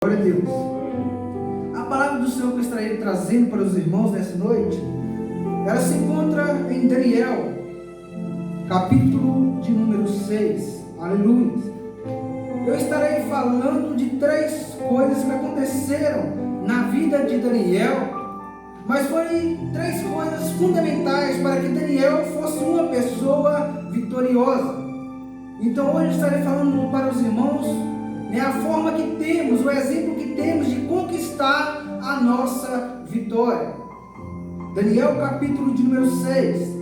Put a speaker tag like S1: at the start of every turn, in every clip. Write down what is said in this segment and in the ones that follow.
S1: Glória a Deus. A palavra do Senhor que eu estarei trazendo para os irmãos nessa noite, ela se encontra em Daniel, capítulo de número 6. Aleluia. Eu estarei falando de três coisas que aconteceram na vida de Daniel, mas foram três coisas fundamentais para que Daniel fosse uma pessoa vitoriosa. Então hoje eu estarei falando para os irmãos a forma que temos, o exemplo que temos de conquistar a nossa vitória. Daniel capítulo de número 6,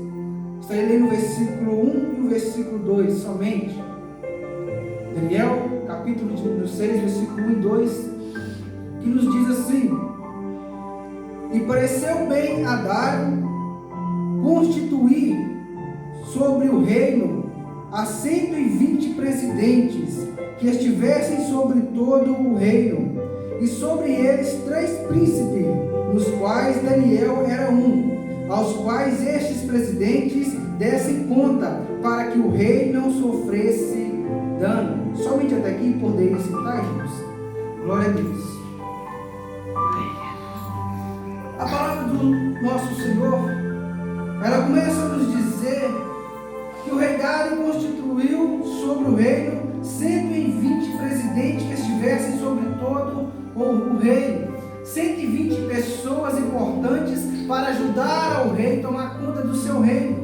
S1: estarei lendo o versículo 1 e o versículo 2 somente. Daniel capítulo de número 6, versículo 1 e 2, que nos diz assim: E pareceu bem a Dário constituir sobre o reino a 120 presidentes que estivessem sobre todo o reino, e sobre eles 3 príncipes, nos quais Daniel era um, aos quais estes presidentes dessem conta, para que o rei não sofresse dano. Somente até aqui poderia citar, irmãos. Glória a Deus. A palavra do nosso Senhor, ela começa a nos dizer que o rei Dário constituiu sobre o reino 120 presidentes que estivessem sobre todo o reino, 120 pessoas importantes para ajudar ao rei a tomar conta do seu reino.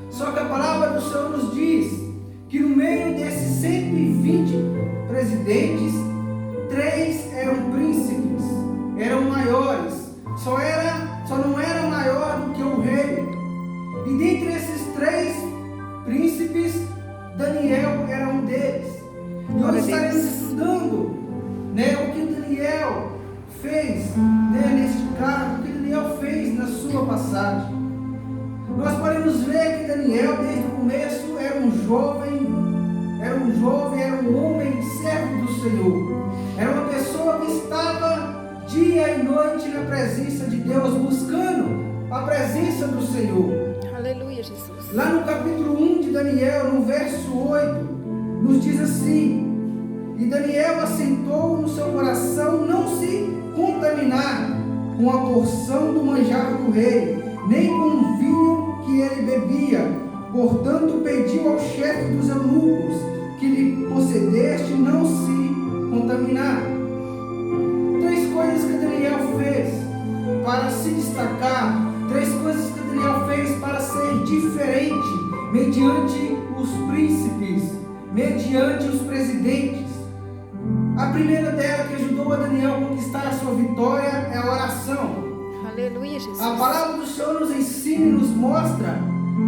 S1: Só que a palavra do Senhor nos diz que no meio desses 120 presidentes, 3 eram príncipes, eram maiores, só não era maior do que o rei. E dentre esses 3 príncipes, Daniel era um deles. E nós estaremos estudando o que Daniel fez neste caso, o que Daniel fez na sua passagem. Nós podemos ver que Daniel, desde o começo, era um jovem, era um homem servo do Senhor. Era uma pessoa que estava dia e noite na presença de Deus, buscando a presença do Senhor.
S2: Aleluia, Jesus.
S1: Lá no capítulo 1 de Daniel, no verso 8, nos diz assim: E Daniel assentou no seu coração não se contaminar com a porção do manjar do rei, nem com o vinho que ele bebia. Portanto, pediu ao chefe dos eunucos que lhe concedeste não se contaminar. 3 coisas que Daniel fez para se destacar, 3 coisas que Daniel fez para ser diferente, mediante os príncipes, mediante os presidentes. A primeira dela que ajudou a Daniel a conquistar a sua vitória é a oração.
S2: Aleluia, Jesus.
S1: A palavra do Senhor nos ensina e nos mostra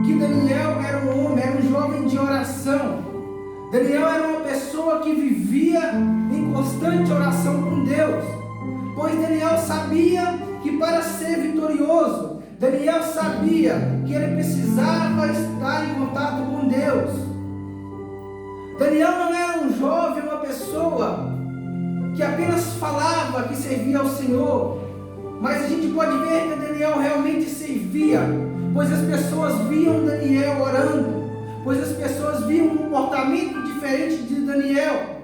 S1: que Daniel era um homem, era um jovem de oração. Daniel era uma pessoa que vivia em constante oração com Deus, pois Daniel sabia que para ser vitorioso, Daniel sabia que ele precisava estar em contato com Deus. Daniel não era um jovem, uma pessoa que apenas falava que servia ao Senhor, mas a gente pode ver que Daniel realmente servia, pois as pessoas viam Daniel orando, pois as pessoas viam um comportamento diferente de Daniel.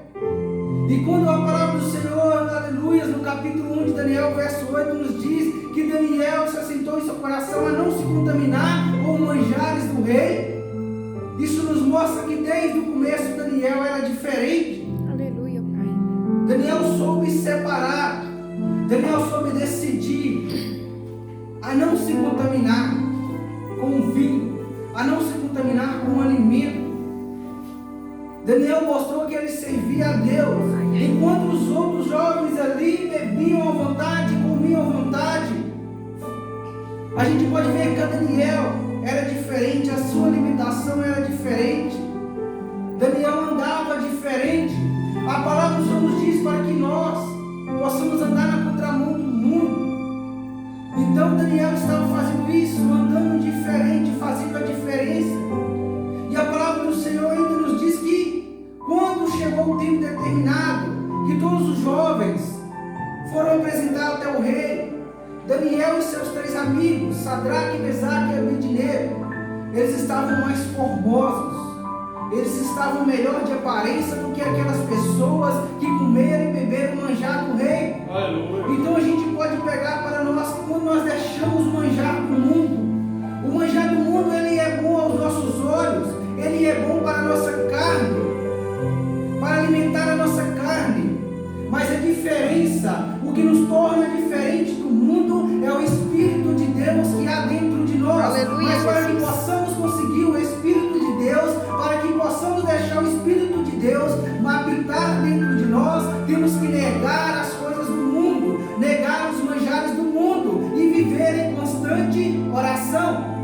S1: E quando a palavra do Senhor, aleluia, no capítulo 1 de Daniel, verso 8, nos diz que Daniel se assentou em seu coração a não se contaminar com manjares do rei, isso nos mostra que desde o começo Daniel era diferente.
S2: Aleluia, Pai.
S1: Daniel soube separar, Daniel soube decidir a não se contaminar com o vinho, a não se contaminar com o alimento. Daniel mostrou que ele servia a Deus, enquanto os outros jovens ali bebiam à vontade, comiam à vontade. A gente pode ver que Daniel era diferente, a sua alimentação era diferente. Daniel andava diferente. A palavra do Senhor nos diz para que nós possamos andar na contramão do mundo. Então Daniel estava fazendo isso, andando diferente, fazendo a diferença. E a palavra do Senhor ainda nos diz que quando chegou o tempo determinado, que todos os jovens foram apresentados até o rei, Daniel e seus 3 amigos, Sadraque, Mesaque e Abednego, eles estavam mais formosos, Eles estavam melhor de aparência do que aquelas pessoas que comeram e beberam o manjar do rei.
S3: Aleluia.
S1: Então a gente pode pegar para nós, quando nós deixamos o manjar do mundo. O manjar do mundo, ele é bom aos nossos olhos, ele é bom para a nossa carne, para alimentar a nossa carne. Mas a diferença, o que nos torna diferente do mundo é o Espírito de Deus que há dentro de nós.
S2: Aleluia,
S1: Mas para que
S2: Jesus.
S1: possamos conseguir o Espírito de Deus, para que possamos deixar o Espírito de Deus habitar dentro de nós, temos que negar as coisas do mundo, negar os manjares do mundo e viver em constante oração.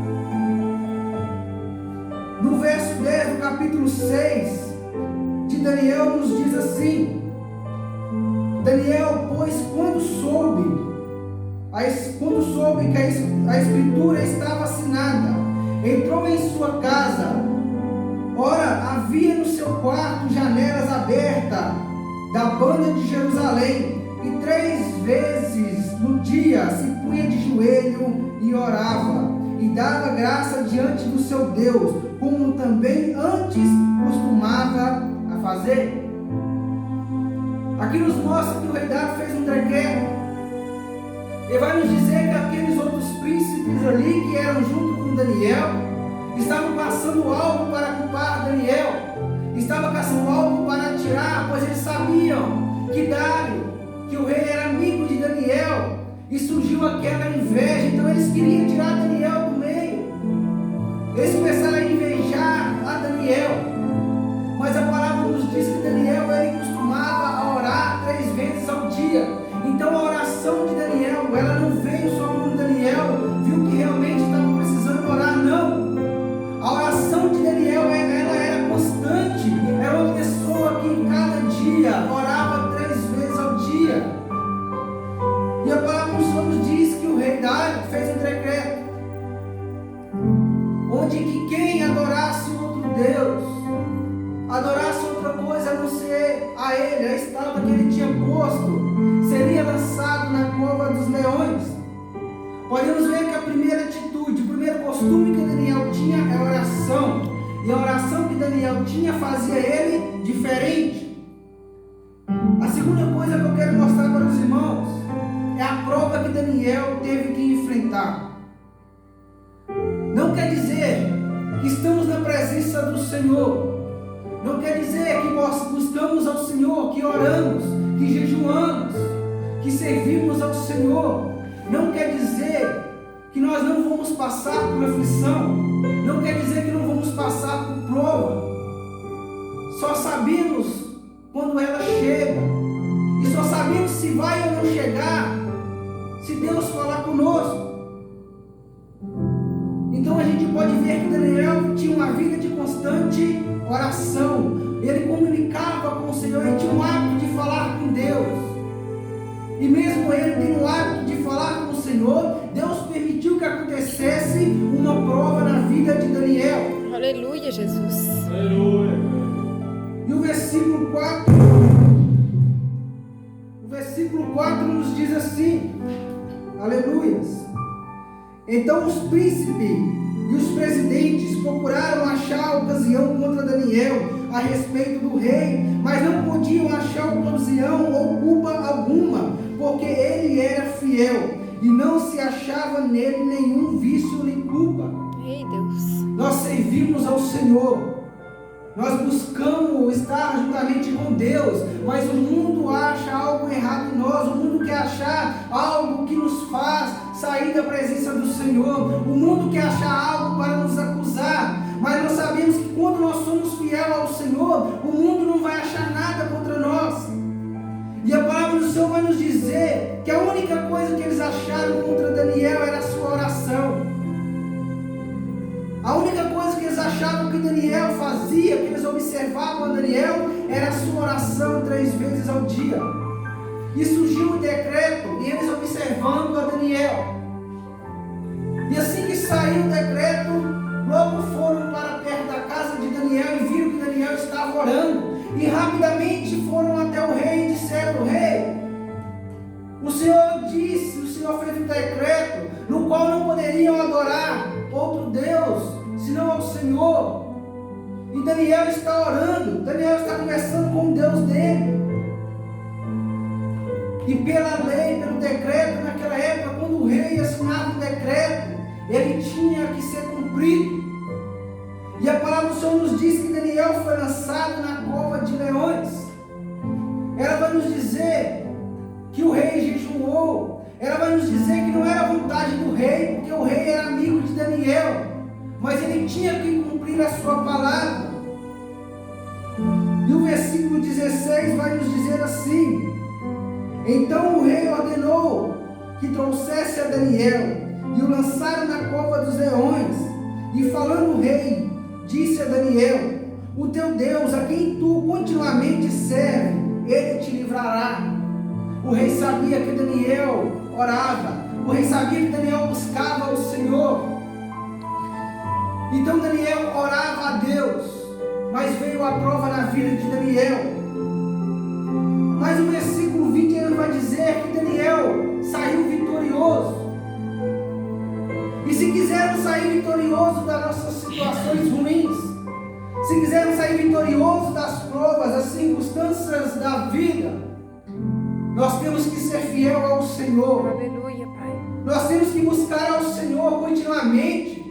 S1: No verso 10 do capítulo 6 de Daniel nos diz assim: Daniel, pois, quando soube que a escritura estava assinada, entrou em sua casa. Ora, havia no seu quarto janelas abertas da banda de Jerusalém, e 3 vezes no dia se punha de joelho e orava, e dava graça diante do seu Deus, como também antes costumava a fazer. Aqui nos mostra que o rei Dário fez um decreto. Ele vai nos dizer que aqueles outros príncipes ali que eram junto com Daniel estavam passando algo para culpar Daniel, estavam caçando algo para tirar, pois eles sabiam que Dário, que o rei era amigo de Daniel, e surgiu aquela inveja. Então eles queriam tirar Daniel do meio, eles começaram a invejar a Daniel. Mas a palavra nos diz que Daniel, ele costumava a orar 3 vezes ao dia. Então a oração de Daniel, ela não veio só quando Daniel viu que realmente estava precisando orar, não. A oração de Daniel, ela era constante. Era uma pessoa que em cada dia orava 3 vezes ao dia. E a palavra nos diz que o rei Dário fez um decreto, onde que quem adorasse outro Deus, adorasse outra coisa a não ser a ele, a estátua que ele tinha posto, seria lançado na cova dos leões. Podemos ver que a primeira atitude, o primeiro costume que Daniel tinha é a oração. E a oração que Daniel tinha fazia ele diferente. A segunda coisa que eu quero mostrar para os irmãos é a prova que Daniel teve que enfrentar. Não quer dizer que estamos na presença do Senhor. Não quer dizer que nós buscamos ao Senhor, que oramos, que jejuamos, que servimos ao Senhor. Não quer dizer que nós não vamos passar por aflição. Não quer dizer que não vamos passar por prova. Só sabemos quando ela chega. E só sabemos se vai ou não chegar, se Deus falar conosco. Então a gente pode ver que Daniel tinha uma vida de constante oração. Ele comunicava com o Senhor, ele tinha um hábito de falar com Deus. E mesmo ele tendo o hábito de falar com o Senhor, Deus permitiu que acontecesse uma prova na vida de Daniel.
S2: Aleluia, Jesus.
S3: Aleluia.
S1: E o versículo 4 nos diz assim: aleluias. Então os príncipes e os presidentes procuraram achar ocasião contra Daniel a respeito do rei, mas não podiam achar ocasião ou culpa alguma, porque ele era fiel e não se achava nele nenhum vício nem culpa.
S2: Ei, Deus.
S1: Nós servimos ao Senhor, nós buscamos estar juntamente com Deus, mas o mundo acha algo errado em nós. O mundo quer achar algo que nos faz sair da presença do Senhor. O mundo quer achar algo para nos acusar, mas nós sabemos que quando nós somos fiéis ao Senhor, o mundo não vai achar nada contra nós. E a palavra do Senhor vai nos dizer que a única coisa que eles acharam contra Daniel era a sua oração. A única coisa que eles achavam que Daniel fazia, que eles observavam a Daniel, era a sua oração 3 vezes ao dia. E surgiu um decreto, e eles observando a Daniel. E assim que saiu o decreto, logo foram para perto da casa de Daniel e viram que Daniel estava orando. E rapidamente foram até o rei e disseram: rei, o Senhor disse, o Senhor fez um decreto no qual não poderiam adorar outro Deus, senão ao Senhor. Daniel está orando, Daniel está conversando com o Deus dele. E pela lei, pelo decreto, naquela época, quando o rei assinava um decreto, ele tinha que ser cumprido. E a palavra do Senhor nos diz que Daniel foi lançado na cova de leões. Ela vai nos dizer que o rei jejuou. Ela vai nos dizer que não era vontade do rei, porque o rei era amigo de Daniel, mas ele tinha que cumprir a sua palavra. E o versículo 16 vai nos dizer assim: então o rei ordenou que trouxesse a Daniel e o lançaram na cova dos leões. E falando o rei, disse a Daniel: o teu Deus, a quem tu continuamente serve, ele te livrará. O rei sabia que Daniel orava, o rei sabia que Daniel buscava o Senhor. Então Daniel orava a Deus, mas veio a prova na vida de Daniel. Mas o versículo 20 ele vai dizer que Daniel saiu vitorioso. E se quisermos sair vitorioso das nossas situações ruins, se quisermos sair vitorioso das provas, das circunstâncias da vida, nós temos que ser fiel ao Senhor.
S2: Aleluia, Pai.
S1: Nós temos que buscar ao Senhor continuamente.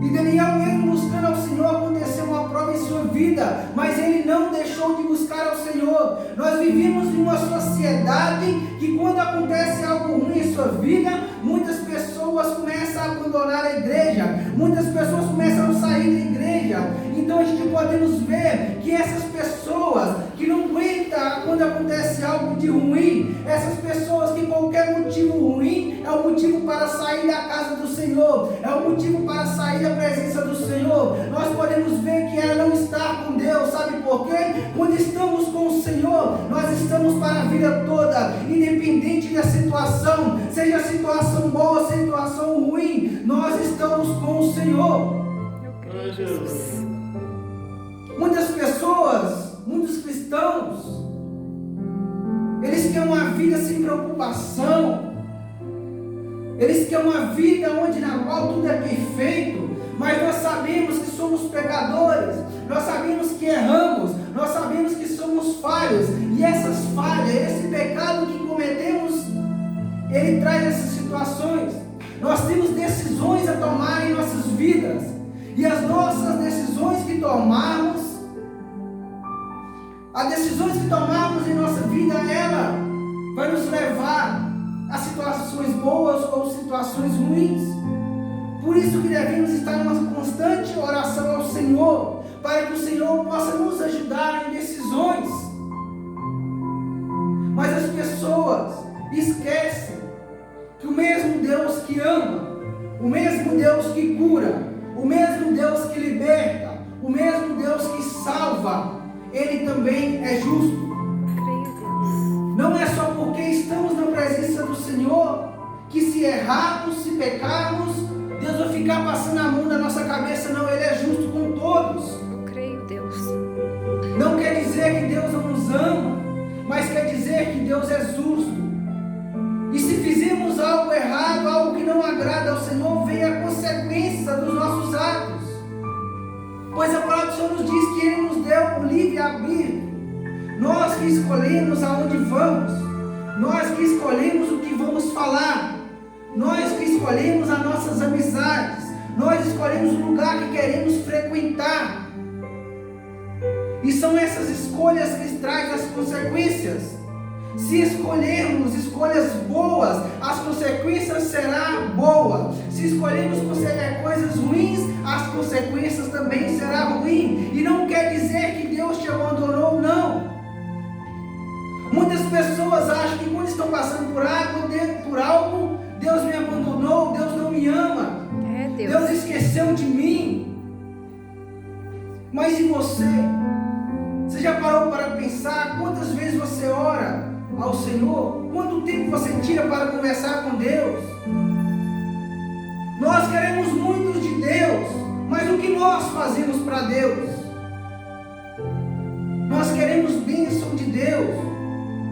S1: E Daniel, mesmo buscando ao Senhor, aconteceu uma prova em sua vida, mas ele não deixou de buscar ao Senhor. Nós vivemos em uma sociedade que, quando acontece algo ruim em sua vida, muitas pessoas começam a abandonar a igreja, muitas pessoas começam a sair da igreja. Então a gente podemos ver que essas pessoas que não aguentam quando acontece algo de ruim, essas pessoas que qualquer motivo ruim é um motivo para sair da casa do Senhor, é um motivo para sair da presença do Senhor, nós podemos ver que ela não está com Deus. Sabe por quê? Quando estamos com o Senhor, nós estamos para a vida toda, independente da situação, seja a situação boa, situação ruim, nós estamos com o Senhor.
S2: Eu creio, Jesus.
S1: Muitas pessoas, muitos cristãos, eles querem uma vida sem preocupação, eles querem uma vida onde na qual tudo é perfeito, mas nós sabemos que somos pecadores, nós sabemos que erramos, nós sabemos que somos falhos, e essas falhas, esse pecado que cometemos, ele traz essas situações. Nós temos decisões a tomar em nossas vidas, e as nossas decisões que tomarmos, as decisões que tomarmos em nossa vida, ela vai nos levar a situações boas ou situações ruins. Por isso que devemos estar em uma constante oração ao Senhor, para que o Senhor possa nos ajudar em decisões. Mas as pessoas esquecem que o mesmo Deus que ama, o mesmo Deus que cura, o mesmo Deus que liberta, o mesmo Deus que salva, Ele também é justo.
S2: Creio, Deus.
S1: Não é só porque estamos na presença do Senhor que, se errarmos, se pecarmos, Deus vai ficar passando a mão na nossa cabeça. Não, Ele é justo com todos.
S2: Eu creio, Deus.
S1: Não quer dizer que Deus não nos ama, mas quer dizer que Deus é justo. E se fizermos algo errado, algo que não agrada ao Senhor, vem a consequência dos nossos atos. Pois a palavra do Senhor nos diz que Ele nos deu o livre-arbítrio. Nós que escolhemos aonde vamos, nós que escolhemos o que vamos falar, nós que escolhemos as nossas amizades, nós escolhemos o lugar que queremos frequentar. E são essas escolhas que trazem as consequências. Se escolhermos escolhas boas, as consequências serão boas. Se escolhermos coisas ruins, as consequências também serão ruins. E não quer dizer que Deus te abandonou, não. Muitas pessoas acham que quando estão passando por algo, Deus me abandonou, Deus não me ama,
S2: É, Deus.
S1: Deus esqueceu de mim. Mas e você? Você já parou para pensar quantas vezes você ora ao Senhor? Quanto tempo você tira para conversar com Deus? Nós queremos muito de Deus, mas o que nós fazemos para Deus? Nós queremos bênção de Deus,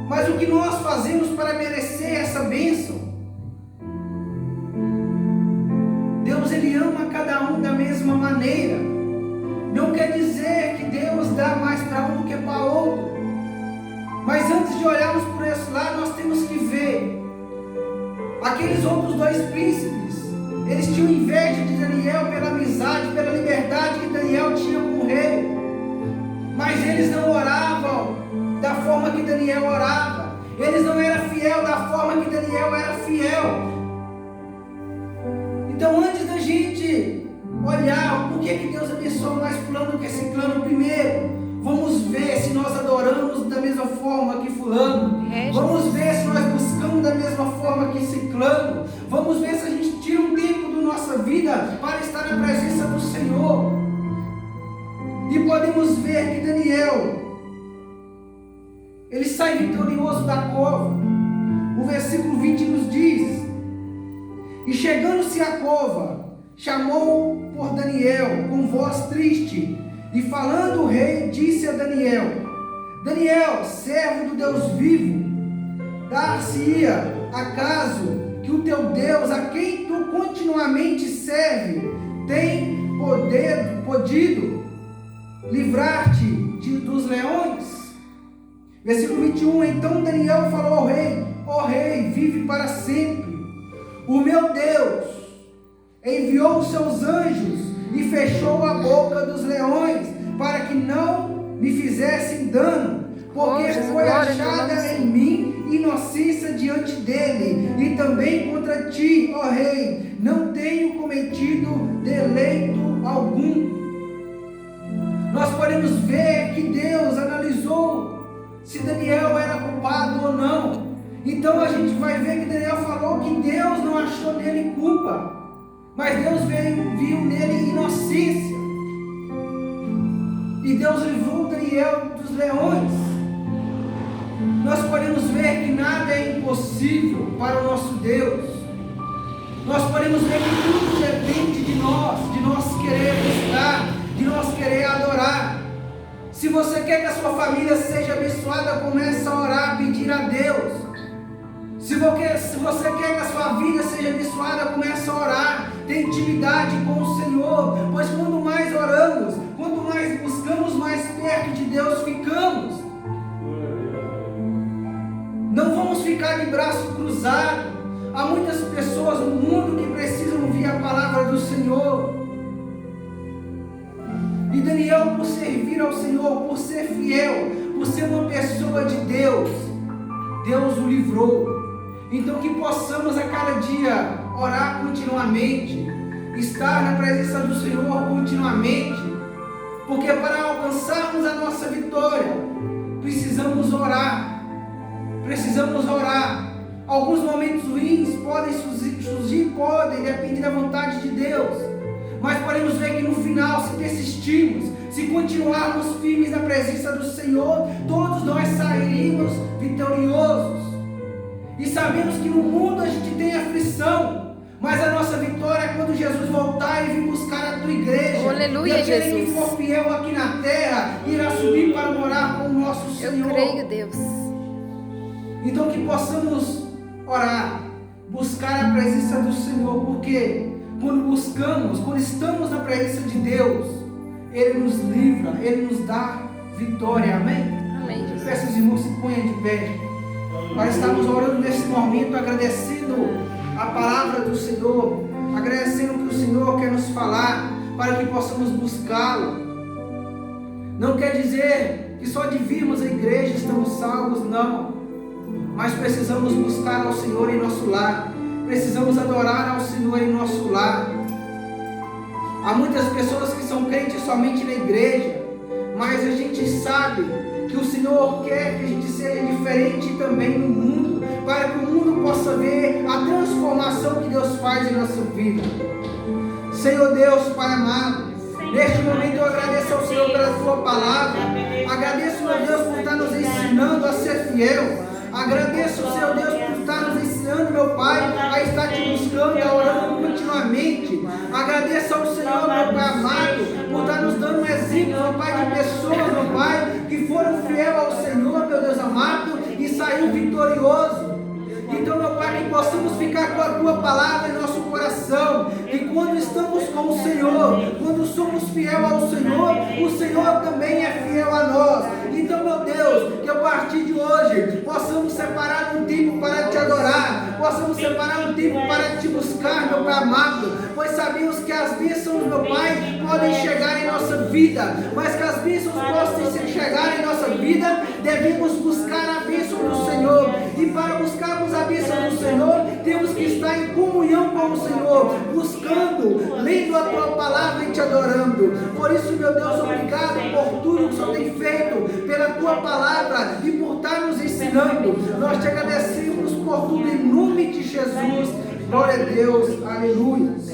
S1: mas o que nós fazemos para merecer essa bênção? Deus, Ele ama cada um da mesma maneira. Não quer mais para um do que para outro. Mas antes de olharmos por esse lado, nós temos que ver aqueles outros dois príncipes. Eles tinham inveja de Daniel pela amizade, pela liberdade que Daniel tinha com o rei. Mas eles não oravam da forma que Daniel orava. Eles não eram fiel da forma que Daniel era fiel. Então, antes da gente olhar por que Deus abençoou mais fulano do que ciclano, primeiro, vamos ver se nós adoramos da mesma forma que fulano. Vamos ver se nós buscamos da mesma forma que ciclano. Vamos ver se a gente tira um tempo da nossa vida para estar na presença do Senhor. E podemos ver que Daniel, ele sai vitorioso da cova. O versículo 20 nos diz: e chegando-se à cova, chamou por Daniel com voz triste, e falando o rei, disse a Daniel: Daniel, servo do Deus vivo, dar-se-ia acaso que o teu Deus, a quem tu continuamente serve, tem podido livrar-te dos leões? Versículo 21, então Daniel falou ao rei: ó rei, vive para sempre. O meu Deus enviou os seus anjos e fechou a boca dos leões para que não me fizessem dano, porque foi achada em mim inocência diante dele, e também contra ti, ó rei, não tenho cometido deleito algum. Nós podemos ver que Deus analisou se Daniel era culpado ou não. Então a gente vai ver que Daniel falou que Deus não achou nele culpa, mas Deus viu nele inocência. E Deus livrou Daniel dos leões. Nós podemos ver que nada é impossível para o nosso Deus. Nós podemos ver que tudo depende de nós querer buscar, de nós querer adorar. Se você quer que a sua família seja abençoada, comece a orar, a pedir a Deus. Se você quer que a sua vida seja abençoada, comece a orar, tenha intimidade com o Senhor, pois quanto mais oramos, quanto mais buscamos, mais perto de Deus ficamos. Não vamos ficar de braço cruzado. Há muitas pessoas no mundo que precisam ouvir a palavra do Senhor. E Daniel, por servir ao Senhor, por ser fiel, por ser uma pessoa de Deus, Deus o livrou. Então que possamos a cada dia orar continuamente, estar na presença do Senhor continuamente, porque para alcançarmos a nossa vitória, precisamos orar. Alguns momentos ruins podem surgir, depender da vontade de Deus, mas podemos ver que no final, se persistirmos, se continuarmos firmes na presença do Senhor, todos nós sairemos vitoriosos. E sabemos que no mundo a gente tem aflição, mas a nossa vitória é quando Jesus voltar e vir buscar a tua igreja.
S2: Aleluia,
S1: e aquele
S2: Jesus.
S1: que for fiel aqui na terra irá subir para morar com o nosso Senhor.
S2: Eu creio, Deus.
S1: Então que possamos orar, buscar a presença do Senhor, porque quando estamos na presença de Deus, Ele nos livra, Ele nos dá vitória. Amém?
S2: Amém, Jesus.
S1: Peço os irmãos se ponham de pé. Nós estamos orando nesse momento, agradecendo a palavra do Senhor, agradecendo o que o Senhor quer nos falar, para que possamos buscá-lo. Não quer dizer que só de virmos a igreja estamos salvos, não. Mas precisamos buscar ao Senhor em nosso lar, precisamos adorar ao Senhor em nosso lar. Há muitas pessoas que são crentes somente na igreja, mas a gente sabe que o Senhor quer que a gente seja diferente também no mundo, para que o mundo possa ver a transformação que Deus faz em nossa vida. Senhor Deus, Pai amado, neste momento eu agradeço ao Senhor pela Sua palavra, agradeço, meu Deus, por estar nos ensinando a ser fiel. Agradeço, Senhor Deus, por estar nos ensinando, meu Pai, a estar te buscando, a orando continuamente. Agradeço ao Senhor, meu Pai amado, por estar nos dando um exemplo, meu Pai, de pessoas, meu Pai, que foram fiel ao Senhor, meu Deus amado, e saiu vitorioso. Então, meu Pai, que possamos ficar com a Tua palavra em nosso coração. coração. E quando estamos com o Senhor, quando somos fiel ao Senhor, o Senhor também é fiel a nós. Então, meu Deus, que a partir de hoje possamos separar um tempo para te adorar, possamos separar um tempo para te buscar, meu Pai amado, pois sabemos que as bênçãos, meu Pai, podem chegar em nossa vida, mas que as bênçãos possam chegar em nossa vida, devemos buscar a bênção do Senhor. E para buscarmos a bênção do Senhor, temos que estar em comunhão com o Senhor, buscando, lendo a Tua palavra e te adorando. Por isso, meu Deus, obrigado por tudo que o Senhor tem feito, pela Tua palavra e por estar nos ensinando. Nós te agradecemos por tudo em nome de Jesus. Glória a Deus, aleluia.